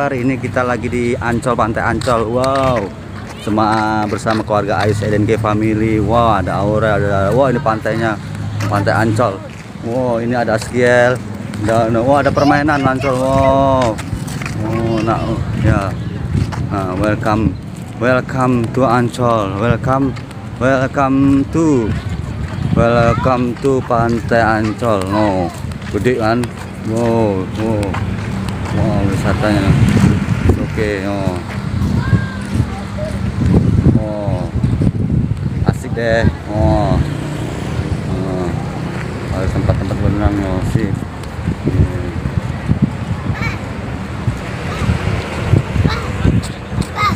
Ini kita lagi di Ancol, Pantai Ancol. Wow, bersama keluarga Ais SDNK Family. Wow, ada Aura, wow, ini pantainya, Pantai Ancol. Wow, ini ada Askiel, ada permainan Ancol. Wow, ya, welcome to Ancol, welcome to Pantai Ancol. Gede kan? Wow, wisatanya. Oke, asik deh. Ada tempat-tempat berenang, sih.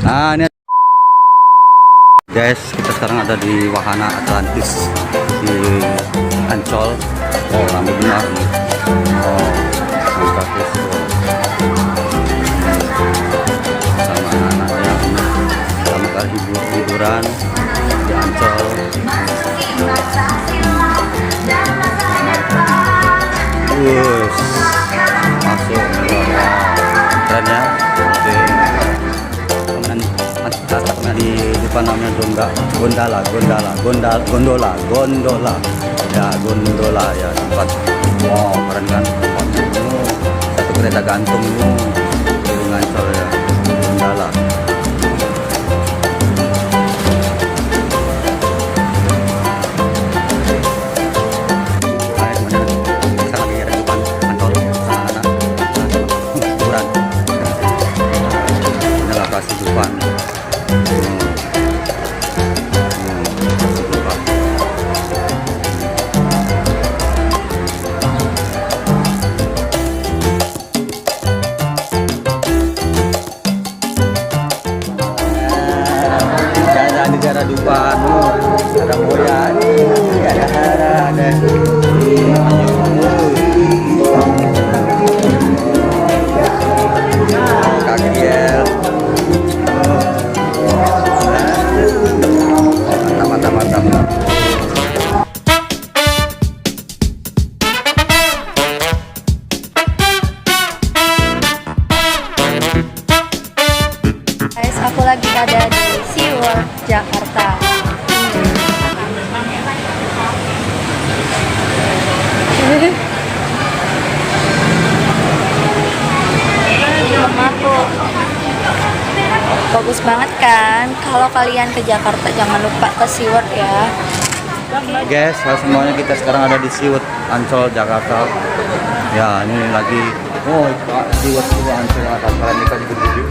Ini guys, kita sekarang ada di Wahana Atlantis di Ancol. Ramai benar nih. Atlantis sama anak-anaknya, sama kali hiburan di Ancol. Masuk, keren ya. Di depan namanya gondola ya, tempat. Wow, keren kan tempatnya. Satu kereta gantung di Ancol ya, gondola. Negara Dupan, ada Moya, ada Hara, ada Kakiel. Mantap. Guys, aku lagi ada di SeaWorld Jakarta. Mamaku bagus banget kan? Kalau kalian ke Jakarta jangan lupa ke SeaWorld ya. Guys, semuanya kita sekarang ada di SeaWorld Ancol Jakarta. Ya, ini lagi SeaWorld Ancol Jakarta. Kalian ikan gede-gede.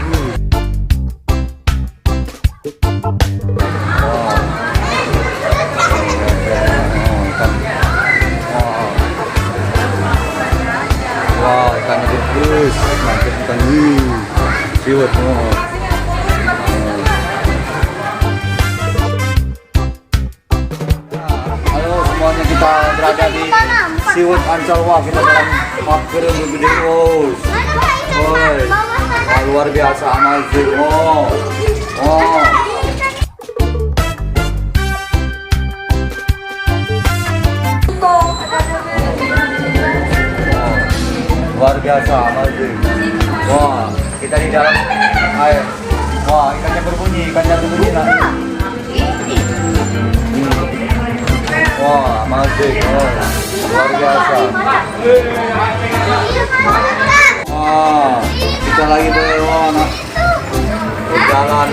Ikannya bagus, mantap ikan SeaWorld. Halo semuanya, kita berada di SeaWorld Ancol. Wah, kita dalam masker yang gede. Luar biasa, amazing. Luar biasa, amazing. Wah, kita di dalam air. Wah, ikannya berbunyi lah. Wah, amazing. Luar biasa. Wah, kita lagi berjalan.